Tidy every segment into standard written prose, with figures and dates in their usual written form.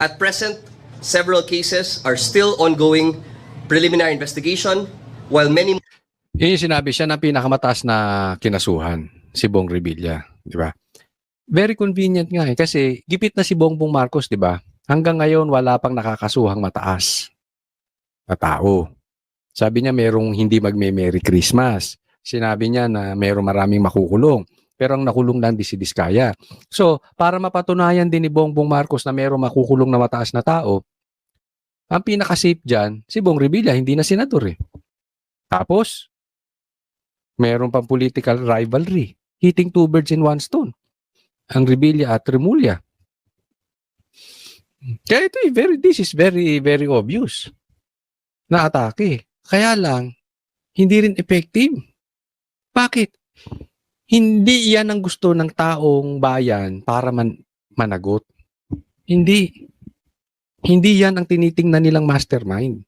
At present, several cases are still ongoing preliminary investigation, while many Yun yung sinabi siya ng pinakamataas na kinasuhan, si Bong Revilla, di ba? Very convenient nga kasi gipit na si Bongbong Marcos, di ba? Hanggang ngayon wala pang nakakasuhang mataas na tao. Sabi niya merong hindi magme-Merry Christmas. Sinabi niya na merong maraming makukulong. Pero ang nakulong lang di si Diskaya. So, para mapatunayan din ni Bongbong Marcos na merong makukulong na mataas na tao, ang pinaka-safe dyan, si Bong Revilla, hindi na senador eh. Tapos, meron pang political rivalry. Hitting two birds in one stone. Ang Revilla at Remulla. Kaya this is very, very obvious na atake. Kaya lang, hindi rin effective. Bakit? Hindi yan ang gusto ng taong bayan para managot. Hindi. Hindi yan ang tinitingnan nilang mastermind.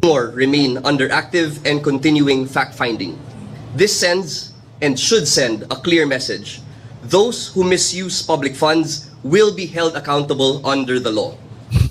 more remain under active and continuing fact-finding. This sends and should send a clear message. Those who misuse public funds will be held accountable under the law.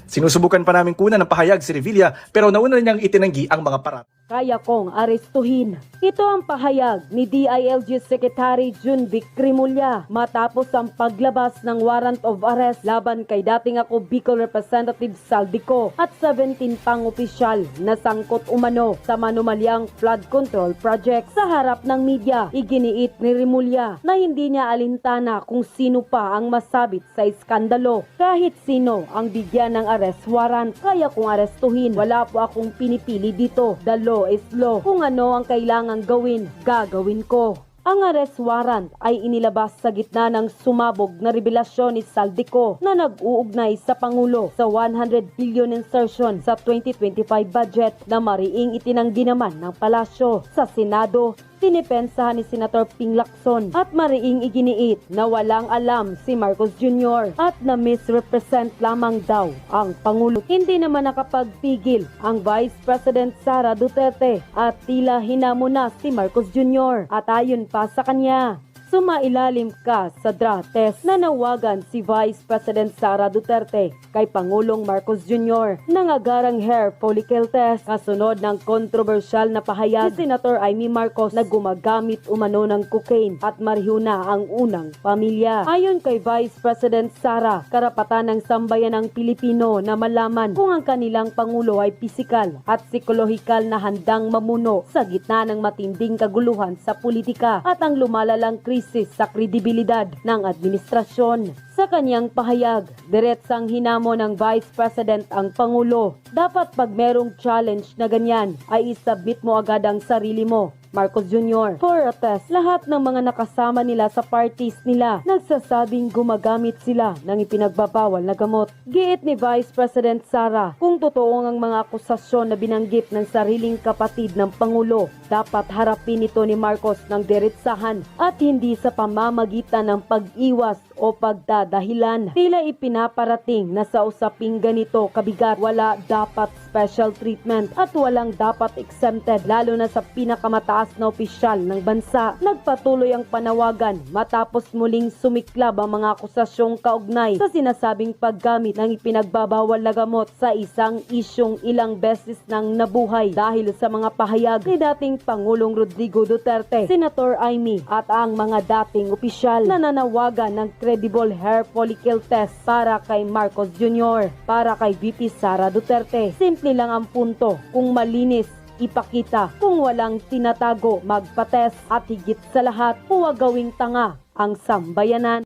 Sinusubukan pa namin kunan ng pahayag si Revilla pero nauna niyang itinanggi ang mga parat. Kaya kong arestuhin. Ito ang pahayag ni DILG Secretary Junvic Remulla matapos ang paglabas ng warrant of arrest laban kay dating ako Bicol Representative Saldico at 17 pang opisyal na sangkot umano sa manumalyang flood control project. Sa harap ng media, iginiit ni Remulla na hindi niya alintana kung sino pa ang masabit sa iskandalo. Kahit sino ang bigyan ng arrest warrant, kaya kong arestuhin. Wala po akong pinipili dito. The law is law. Kung ano ang kailangang gawin, gagawin ko. Ang arrest warrant ay inilabas sa gitna ng sumabog na revelasyon ni Saldico na nag-uugnay sa Pangulo sa 100 billion insertion sa 2025 budget na mariing itinanggi naman ng palasyo. Sa Senado, dinipensahan ni Senator Ping Lacson at mariing iginiit na walang alam si Marcos Jr. at na misrepresent lamang daw ang Pangulo. Hindi naman nakapagpigil ang Vice President Sara Duterte at tila hinamo na si Marcos Jr. At ayon pa sa kanya, sumailalim ka sa draft test na nawagan si Vice President Sara Duterte kay Pangulong Marcos Jr. ng agarang hair follicle test kasunod ng kontrobersyal na pahayag ni Senator Amy Marcos na gumagamit umano ng cocaine at marihuna ang unang pamilya. Ayon kay Vice President Sara, karapatan ng sambayanang Pilipino na malaman kung ang kanilang Pangulo ay pisikal at psikolohikal na handang mamuno sa gitna ng matinding kaguluhan sa politika at ang lumalalang krisis sa kredibilidad ng administrasyon. Sa kanyang pahayag, diretsang hinamo ng Vice President ang Pangulo. Dapat pag merong challenge na ganyan, ay isubmit mo agad ang sarili mo, Marcos Jr. for a test. Lahat ng mga nakasama nila sa parties nila nagsasabing gumagamit sila ng ipinagbabawal na gamot. Giit ni Vice President Sara, kung totoo ang mga akusasyon na binanggit ng sariling kapatid ng Pangulo, dapat harapin ito ni Marcos ng diretsahan at hindi sa pamamagitan ng pag-iwas o pagdadahilan. Tila ipinaparating na sa usaping ganito kabigat, wala dapat special treatment at walang dapat exempted, lalo na sa pinakamataas na opisyal ng bansa. Nagpatuloy ang panawagan matapos muling sumiklab ang mga akusasyong kaugnay sa sinasabing paggamit ng ipinagbabawal na gamot sa isang isyong ilang beses nang nabuhay dahil sa mga pahayag ni dating Pangulong Rodrigo Duterte, Senator Amy at ang mga dating opisyal na nanawagan ng credible hair follicle test para kay Marcos Jr. para kay VP Sara Duterte. Simple lang ang punto, kung malinis ipakita, kung walang tinatago magpa-test at higit sa lahat huwag gawing tanga ang sambayanan.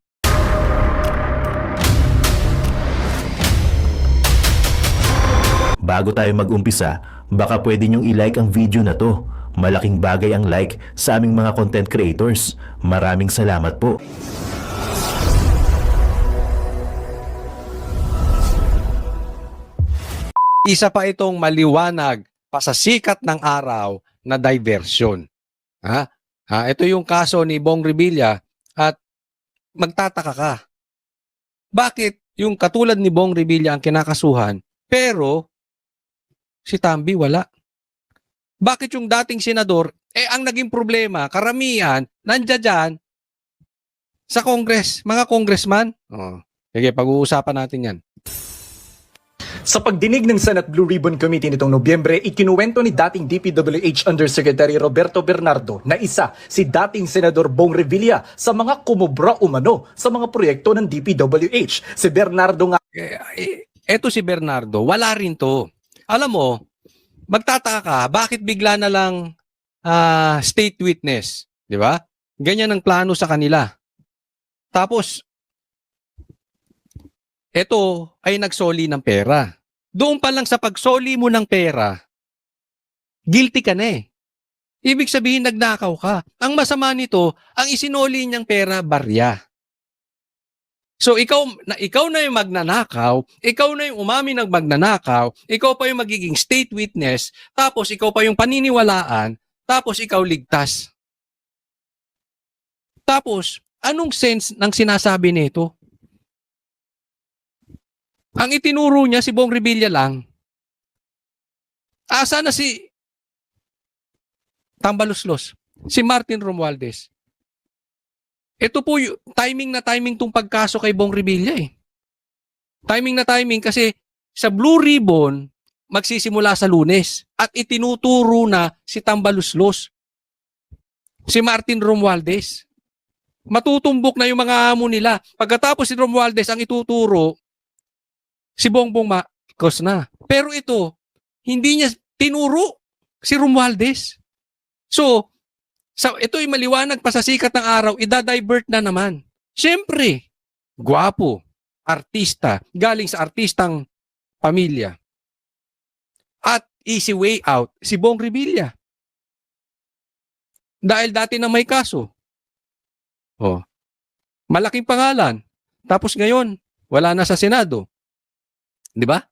Bago tayo mag-umpisa, baka pwede nyong i-like ang video na to. Malaking bagay ang like sa aming mga content creators. Maraming salamat po. Isa pa itong maliwanag pasasikat ng araw na diversion. Ito yung kaso ni Bong Revilla at magtataka ka. Bakit yung katulad ni Bong Revilla ang kinakasuhan pero si Tamby wala? Bakit yung dating senador, ang naging problema, karamihan, nandiyan dyan sa Congress, mga congressman? Sige, pag-uusapan natin yan. Sa pagdinig ng Senate Blue Ribbon Committee nitong Nobyembre, ikinuwento ni dating DPWH Undersecretary Roberto Bernardo na isa si dating Senador Bong Revilla sa mga kumubra umano sa mga proyekto ng DPWH. Si Bernardo nga Eto si Bernardo, wala rin to. Alam mo, magtataka ka, bakit bigla na lang state witness? Di ba? Ganyan ang plano sa kanila. Tapos, eto ay nagsoli ng pera. Doon pa lang sa pagsoli mo ng pera, guilty ka na eh. Ibig sabihin, nagnakaw ka. Ang masama nito, ang isinoli niyang pera, barya. So ikaw na yung magnanakaw, ikaw na yung umamin ng magnanakaw, ikaw pa yung magiging state witness, tapos ikaw pa yung paniniwalaan, tapos ikaw ligtas. Tapos, anong sense ng sinasabi nito? Ang itinuro niya si Bong Revilla lang. Asa na si Tambaluslos, si Martin Romualdez. Ito po yung timing na timing tong pagkaso kay Bong Revilla eh. Timing na timing kasi sa Blue Ribbon magsisimula sa Lunes at itinuturo na si Tambaluslos, si Martin Romualdez. Matutumbok na yung mga amo nila. Pagkatapos si Romualdez ang ituturo, si Bongbong Marcos na. Pero ito, hindi niya tinuro si Romualdez. So, ito'y maliwanag pa sa sikat ng araw, idadivert na naman. Siyempre, gwapo, artista, galing sa artistang pamilya. At easy way out, si Bong Revilla. Dahil dati na may kaso. Oh, malaking pangalan. Tapos ngayon, wala na sa Senado. Di ba?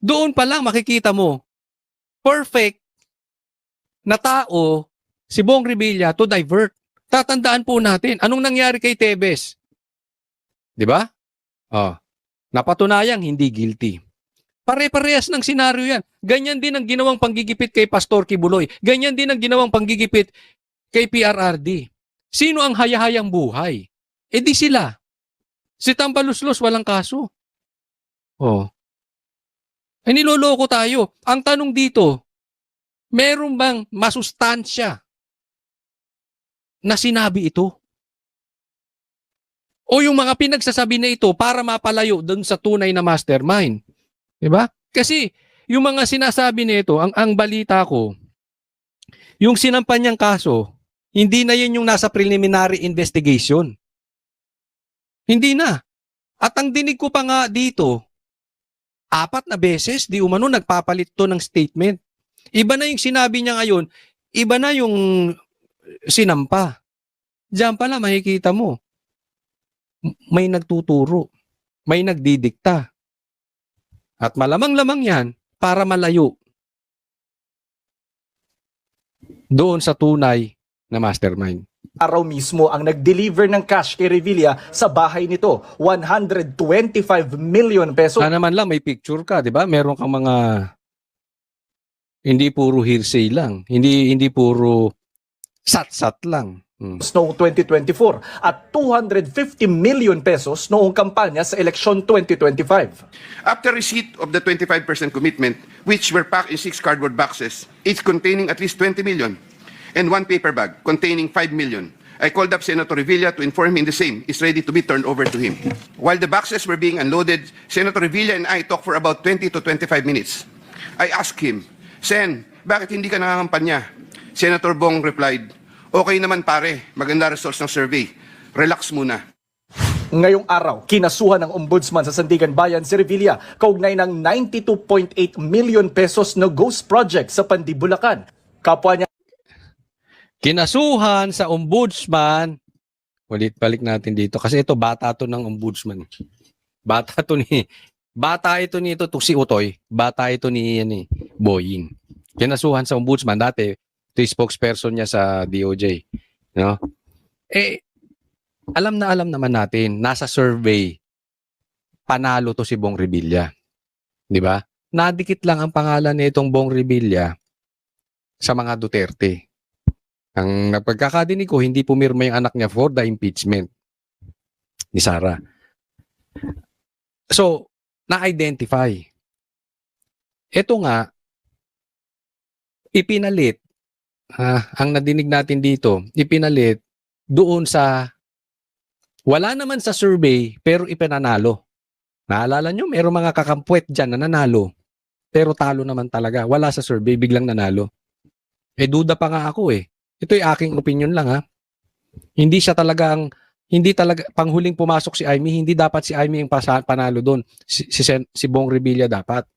Doon pa lang makikita mo, perfect na tao si Bong Revilla to divert. Tatandaan po natin, anong nangyari kay Tebes? Di ba? Oh, napatunayang hindi guilty. Pare-parehas ng senaryo yan. Ganyan din ang ginawang panggigipit kay Pastor Kibuloy. Ganyan din ang ginawang panggigipit kay PRRD. Sino ang hayahayang buhay? E di sila. Si Tambaluslos walang kaso. Oh. Ay niloloko tayo. Ang tanong dito, meron bang masustansya na sinabi ito? O yung mga pinagsasabi na ito para mapalayo doon sa tunay na mastermind? Diba? Kasi yung mga sinasabi nito, ang balita ko, yung sinampan niyang kaso, hindi na yun yung nasa preliminary investigation. Hindi na. At ang dinig ko pa nga dito, 4 na beses, di umano nagpapalit to ng statement. Iba na yung sinabi niya ngayon, iba na yung sinampa. Diyan pala makikita mo, may nagtuturo, may nagdidikta. At malamang-lamang yan para malayo doon sa tunay na mastermind. araw mismo ang nag-deliver ng cash kay Revilla sa bahay nito, 125 million pesos. Sana naman lang may picture ka, 'di ba? Meron kang mga hindi puro hearsay lang, hindi puro sat-sat lang. Noong 2024 at 250 million pesos noong kampanya sa eleksyon 2025. After receipt of the 25% commitment, which were packed in 6 cardboard boxes, each containing at least 20 million, and 1 paper bag containing 5 million, I called up Senator Revilla to inform him the same is ready to be turned over to him. While the boxes were being unloaded, Senator Revilla and I talked for about 20 to 25 minutes. I asked him, Sen, bakit hindi ka nakakampanya? Senator Bong replied, okay naman pare, maganda results ng survey. Relax muna. Ngayong araw, kinasuhan ng ombudsman sa Sandigan Bayan si Revilla kaugnay ng 92.8 million pesos na ghost project sa Pandibulacan. Kapwa niya Kinasuhan sa ombudsman. Ulit balik natin dito kasi ito bata to ng ombudsman. Bata ito nito to si Utoy. Bata ito ni Boying. Kinasuhan sa ombudsman dati. Ito yung spokesperson niya sa DOJ. No? Alam naman natin, nasa survey, panalo to si Bong Revilla. Di ba? Nadikit lang ang pangalan nitong Bong Revilla sa mga Duterte. Ang napagkakadinig ko, hindi pumirma yung anak niya for the impeachment ni Sara. So, na-identify. Ito nga, ipinalit, ang nadinig natin dito, ipinalit doon sa, wala naman sa survey, pero ipinanalo. Naalala nyo, mayroong mga kakampwet dyan na nanalo, pero talo naman talaga. Wala sa survey, biglang nanalo. Duda pa nga ako eh. Ito'y aking opinion lang ha. Hindi talaga, panghuling pumasok si Amy, hindi dapat si Amy yung panalo doon. Si Bong Revilla dapat.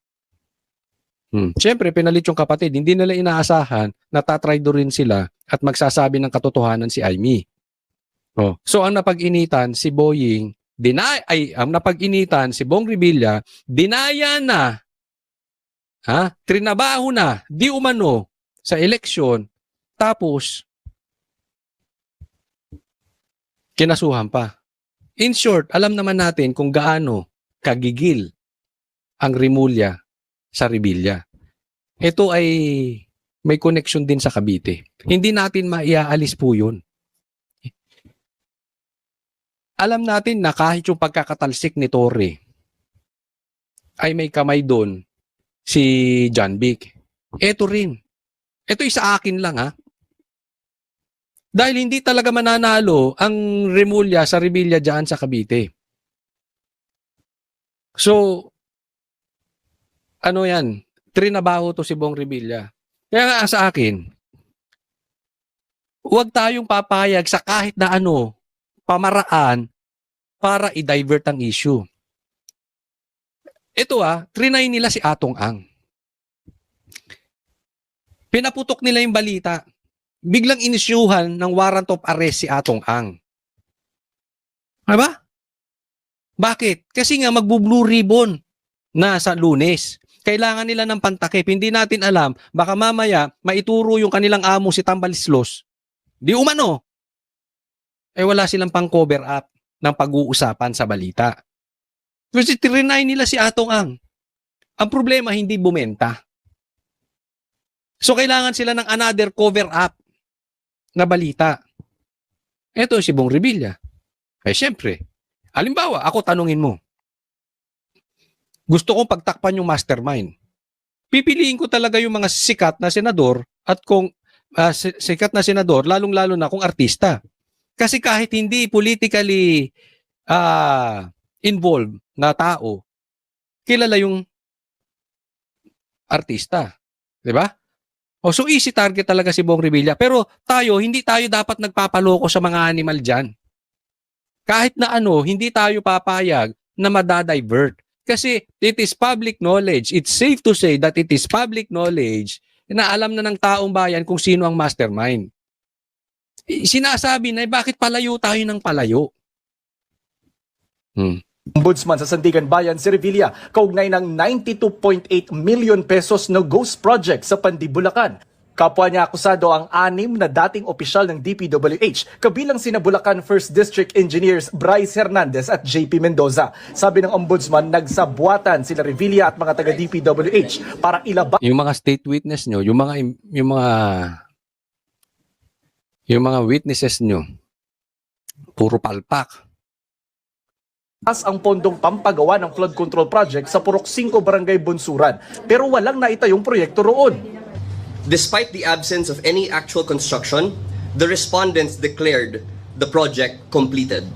Siyempre, pinalit yung kapatid. Hindi nila inaasahan na tatraydo rin sila at magsasabi ng katotohanan si Amy. So, ang napag-initan si Boying, ang napag-initan si Bong Revilla, dinaya na, trinabaho na, di umano sa eleksyon, tapos, kinasuhan pa. In short, alam naman natin kung gaano kagigil ang Rimulya sa Revilla. Ito ay may connection din sa Cavite. Hindi natin maiaalis po yun. Alam natin na kahit yung pagkakatalsik ni Torre ay may kamay doon si John Vic. Ito rin. Ito sa akin lang ha. Dahil hindi talaga mananalo ang Rimulya sa Revilla dyan sa Cavite. So, ano yan? Trinabaho to si Bong Revilla. Kaya nga sa akin, huwag tayong papayag sa kahit na pamaraan para i-divert ang issue. Ito trinay nila si Atong Ang. Pinaputok nila yung balita. Biglang inisyuhan ng warrant of arrest si Atong Ang. Diba? Bakit? Kasi nga magbu-blue ribbon na sa Lunes. Kailangan nila ng pantakip. Hindi natin alam. Baka mamaya maituro yung kanilang amo si Tambalislos. Di umano. Wala silang pang-cover up ng pag-uusapan sa balita. Kasi trinay nila si Atong Ang. Ang problema, hindi bumenta. So, kailangan sila ng another cover up na balita. Ito si Bong Revilla. Siyempre, halimbawa, ako tanungin mo. Gusto kong pagtakpan yung mastermind. Pipiliin ko talaga yung mga sikat na senador at kung sikat na senador, lalong-lalo na kung artista. Kasi kahit hindi politically involved na tao, kilala yung artista. Diba? So easy target talaga si Bong Revilla. Pero hindi tayo dapat nagpapaloko sa mga animal dyan. Kahit na hindi tayo papayag na madadivert. Kasi it is public knowledge. It's safe to say that it is public knowledge na alam na ng taong bayan kung sino ang mastermind. Sinasabi na bakit palayo tayo ng palayo? Ombudsman sa Sandigan Bayan si Revilla kaugnay ng 92.8 million pesos na ghost project sa Pandibulacan. Kapwa niya akusado ang 6 na dating opisyal ng DPWH, kabilang sina Bulacan 1st District Engineers Bryce Hernandez at JP Mendoza. Sabi ng ombudsman, nagsabuatan sila Revilla at mga taga DPWH para ilabas Yung mga state witness nyo, yung mga witnesses nyo, puro palpak. ang pondong pampagawa ng flood control project sa Purok 5 Barangay Bunsuran. Pero walang naitayong proyekto roon. Despite the absence of any actual construction, the respondents declared the project completed.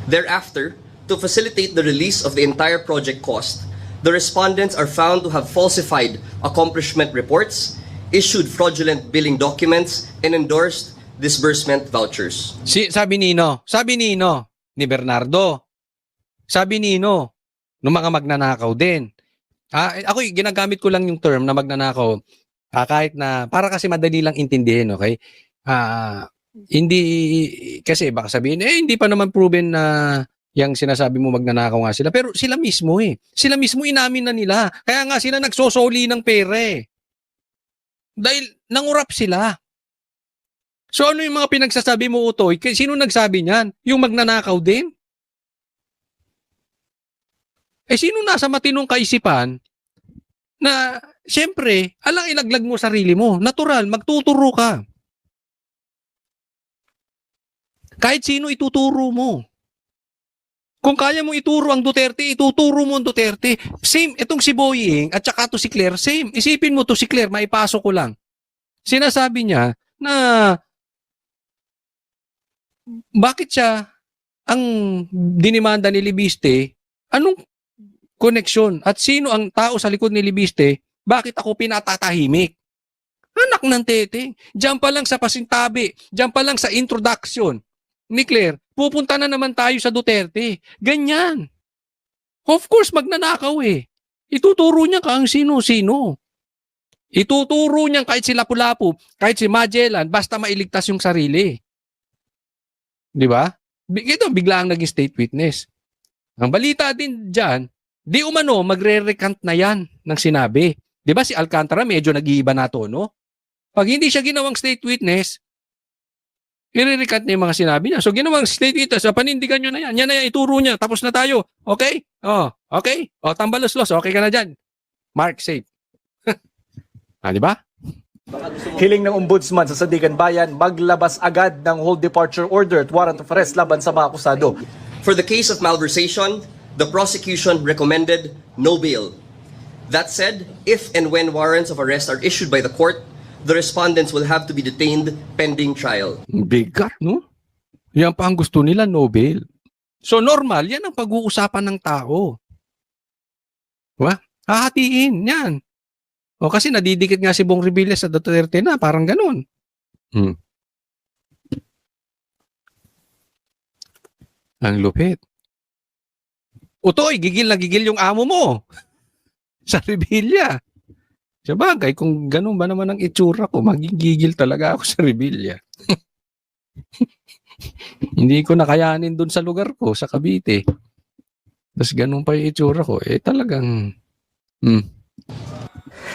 Thereafter, to facilitate the release of the entire project cost, the respondents are found to have falsified accomplishment reports, issued fraudulent billing documents, and endorsed disbursement vouchers. Sabi Nino ni Bernardo. Sabi Nino, ng mga magnanakaw din. Ako ginagamit ko lang yung term na magnanakaw. Kahit na, para kasi madali lang intindihin, okay? Hindi, kasi baka sabihin, hindi pa naman proven na yung sinasabi mo magnanakaw nga sila. Pero sila mismo Sila mismo inamin na nila. Kaya nga sila nagsosoli ng pere. Dahil nangurap sila. So ano yung mga pinagsasabi mo, Utoy? Sino nagsabi niyan? Yung magnanakaw din? Sino nasa matinong kaisipan na siyempre, alang ilaglag mo sarili mo. Natural, magtuturo ka. Kahit sino ituturo mo. Kung kaya mong ituro ang Duterte, ituturo mo ang Duterte. Same, itong si Boying at saka to si Claire, same. Isipin mo to si Claire, maipasok ko lang. Sinasabi niya na bakit siya ang dinimanda ni Libiste, anong koneksyon at sino ang tao sa likod ni Libiste, bakit ako pinatatahimik? Anak ng tete, diyan pa lang sa pasintabi, diyan pa lang sa introduction ni Claire, pupunta na naman tayo sa Duterte. Ganyan. Of course, magnanakaw eh. Ituturo niya kang sino-sino. Ituturo niya kahit si Lapu-Lapu, kahit si Magellan, basta mailigtas yung sarili. Di ba? Ito, biglang naging state witness. Ang balita din dyan, di umano, magre-recant na yan ng sinabi. Di ba si Alcantara medyo nag-iiba na tono? Pag hindi siya ginawang state witness, i-recant niya yung mga sinabi niya. So, ginawang state witness, panindigan nyo na yan. Yan na yan, ituro niya. Tapos na tayo. Okay? Oh, okay? Oh, tambalos-los. Okay ka na dyan. Mark, safe. Di ba? Hiling ng ombudsman sa Sandigan Bayan, maglabas agad ng hold departure order at warrant of arrest laban sa mga akusado. For the case of malversation, the prosecution recommended no bail. That said, if and when warrants of arrest are issued by the court, the respondents will have to be detained pending trial. Bigat, no? Yan pa ang gusto nila, no bail. So, normal, yan ang pag-uusapan ng tao. Diba? Hahatiin, yan. O kasi nadidikit nga si Bong Revilla sa Duterte na, parang ganun. Ang lupit. Utoy, gigil na gigil yung amo mo sa Revilla. Sabagay, kung ganun ba naman ang itsura ko, magigigil talaga ako sa Revilla. Hindi ko nakayanin dun sa lugar ko, sa Cavite. Tapos ganun pa yung itsura ko. Talagang...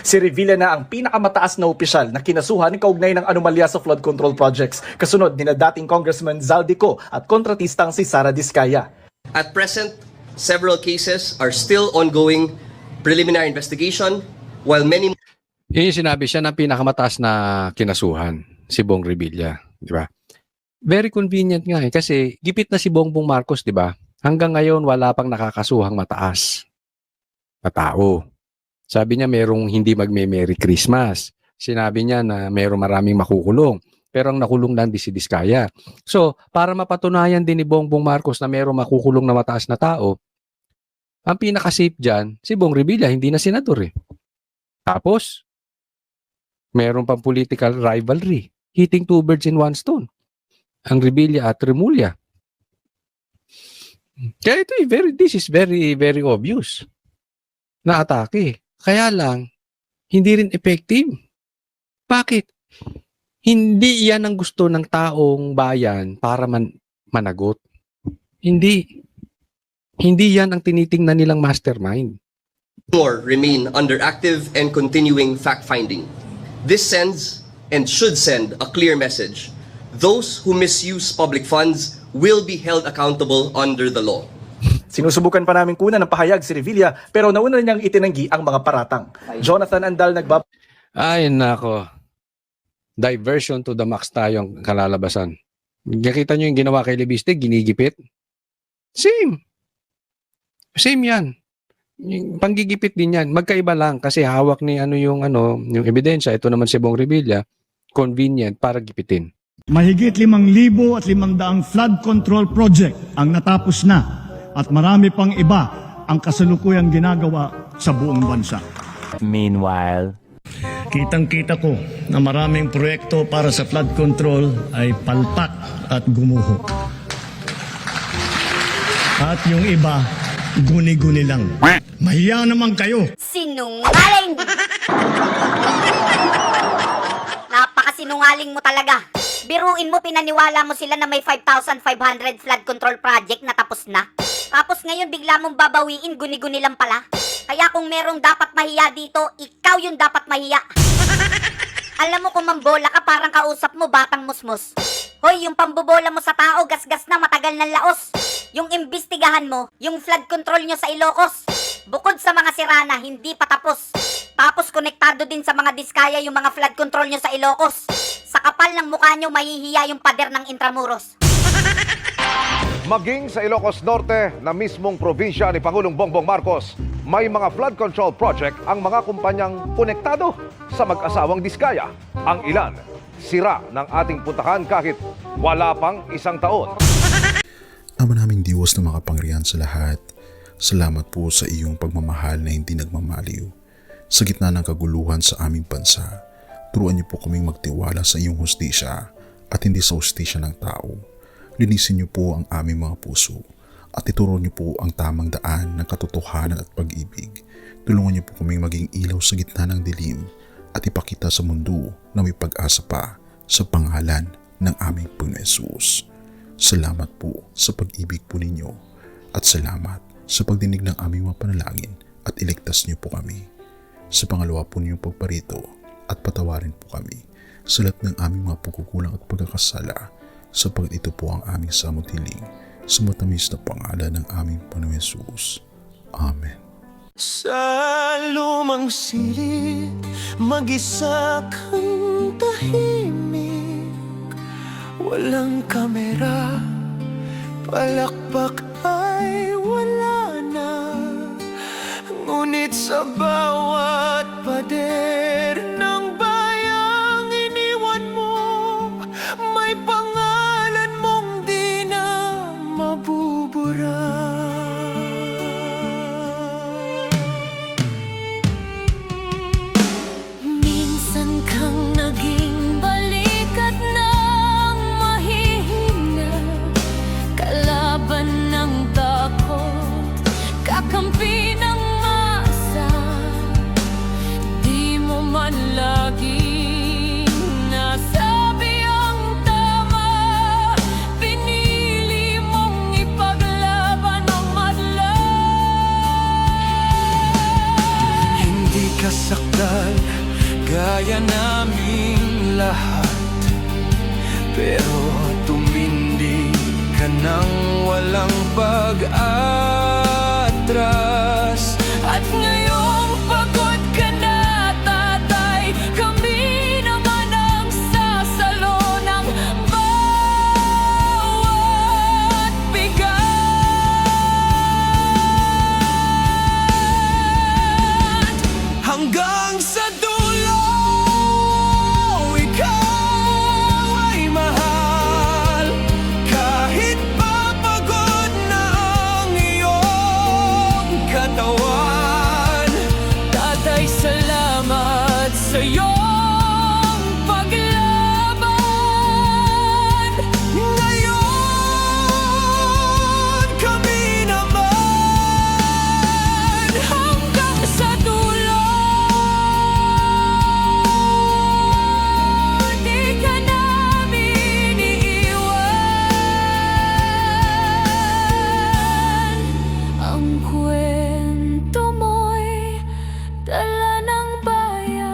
Si Revilla na ang pinakamataas na opisyal na kinasuhan kaugnay ng anomalya sa flood control projects. Kasunod ni na dating Congressman Zaldico at kontratistang si Sara Diskaya. At present, several cases are still ongoing preliminary investigation, while many Yun yung sinabi siya ng pinakamataas na kinasuhan, si Bong Revilla. Di ba? Very convenient nga eh. Kasi gipit na si Bongbong Marcos, di ba? Hanggang ngayon, wala pang nakakasuhang mataas na tao. Sabi niya merong hindi magme-Merry Christmas. Sinabi niya na merong maraming makukulong. Pero ang nakulong lang di si Diskaya. So, para mapatunayan din ni Bongbong Marcos na merong makukulong na mataas na tao, ang pinaka-safe dyan, si Bong Revilla, hindi na senador eh. Tapos, meron pang political rivalry. Hitting two birds in one stone. Ang Revilla at Remulla. Kaya ito this is very, very obvious na atake. Kaya lang, hindi rin effective. Bakit? Hindi yan ang gusto ng taong bayan para managot. Hindi. Hindi yan ang tinitingnan nilang mastermind. more remain under active and continuing fact-finding. This sends and should send a clear message. Those who misuse public funds will be held accountable under the law. Sinusubukan pa namin kunan ng pahayag si Revilla pero nauna niyang itinanggi ang mga paratang. Jonathan Andal Ay, nako. Diversion to the max tayo ang kalalabasan. Nakita nyo yung ginawa kay Libiste, ginigipit? Same. Same yan. Yung panggigipit din yan. Magkaiba lang kasi hawak ni yung ebidensya. Ito naman si Bong Revilla. Convenient para gipitin. Mahigit 5,500 flood control project ang natapos na at marami pang iba ang kasalukuyang ginagawa sa buong bansa. Meanwhile, Kitang-kita ko na maraming proyekto para sa flood control ay palpak at gumuho. At yung iba, guni-guni lang. Mahiya naman kayo! Sinungaling! Napakasinungaling mo talaga. Biruin mo, pinaniwala mo sila na may 5,500 flood control project na tapos na. Tapos ngayon bigla mong babawiin, guni-guni lang pala. Kaya kung merong dapat mahiya dito, ikaw yung dapat mahiya. Alam mo kung mambola ka, parang kausap mo batang musmus. Hoy, yung pambobola mo sa tao, gasgas na, matagal ng laos. Yung imbestigahan mo, yung flood control nyo sa Ilocos. Bukod sa mga sirana, hindi pa tapos. Tapos konektado din sa mga Diskaya yung mga flood control nyo sa Ilocos. Sa kapal ng mukha nyo, mahihiya yung pader ng Intramuros. Maging sa Ilocos Norte na mismong probinsya ni Pangulong Bongbong Marcos, may mga flood control project ang mga kumpanyang konektado sa mag-asawang Diskaya. Ang ilan, sira ng ating puntahan kahit wala pang isang taon. Ama naming Diyos na makapangyarihan sa lahat, salamat po sa iyong pagmamahal na hindi nagmamaliw. Sa gitna ng kaguluhan sa aming bansa, turuan niyo po kaming magtiwala sa iyong hustisya at hindi sa hustisya ng tao. Linisin niyo po ang aming mga puso at ituro niyo po ang tamang daan ng katotohanan at pag-ibig. Tulungan niyo po kaming maging ilaw sa gitna ng dilim at ipakita sa mundo na may pag-asa pa sa pangalan ng aming Panginoon Hesus. Salamat po sa pag-ibig po ninyo at salamat sa pagdinig ng aming mga panalangin at iligtas niyo po kami. Sa pangalawa po niyong pagparito at patawarin po kami sa lahat ng aming mga pagkukulang at pagkakasala sapagkat ito po ang aming samutiling sa matamis na pangalan ng aming Panginoon Hesus. Amen. Sa lumang silid, mag-isa kang tahimik. Walang kamera, palakpak ay wala na. Ngunit sa bawat pader ng bayang iniwan mo, may pangalan mong di na mabubura. Minsan kang naging balikat ng mahihina, kalaban ng takot, kakampi ng masa. Di mo man laging nasabi ang tama, pinili mong ipaglaban ang madla. Hindi ka saktan gaya naming lahat, pero tumindi ka nang walang pag-atras. At ngayong pagod ka na, tatay, kami naman ang sasalo ng bawat bigat. Hanggang sa dulo, ikaw ay mahal. Kahit papagod na ang iyong katawan, tatay, salamat sa iyong paglaban. Ngayon, kami naman hanggang sa dulo. Di ka namin iiwan. Ang kwento mo'y dala ng bayan.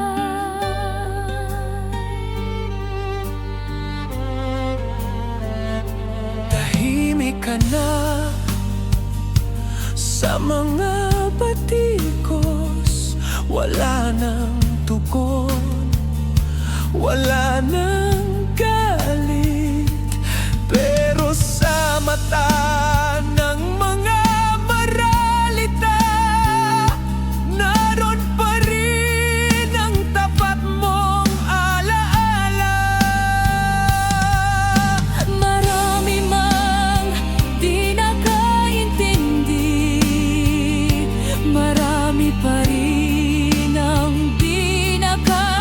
Tahimik ka na sa mga batikos, wala nang tugon, wala nang galit, pero sa mata ng mga maralita, naroon pa rin ang tapat mong alaala. Marami mang di nakaintindi, marami pa rin ang di nakakalimot.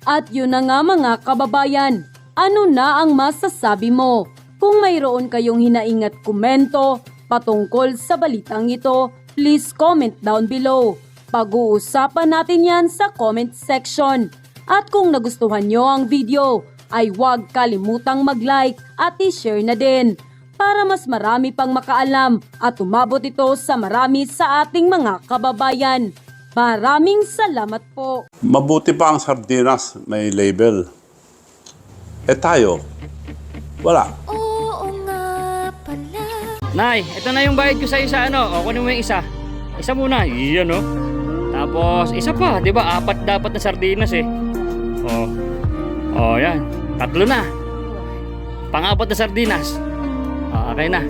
At yun na nga mga kababayan, ano na ang masasabi mo? Kung mayroon kayong hinaing at komento patungkol sa balitang ito, please comment down below. Pag-uusapan natin yan sa comment section. At kung nagustuhan nyo ang video, ay huwag kalimutang mag-like at i-share na din para mas marami pang makaalam at umabot ito sa marami sa ating mga kababayan. Maraming salamat po. Mabuti pa ang sardinas, may label. Tayo, wala. Oo nga pala. Nay, ito na yung bayad ko sa isa, ano? O, kunin mo yung isa. Isa muna, iyan, no? Tapos, isa pa, di ba? 4 dapat na sardinas, eh. Yan. 3 na. Pang-4 na sardinas. Okay na.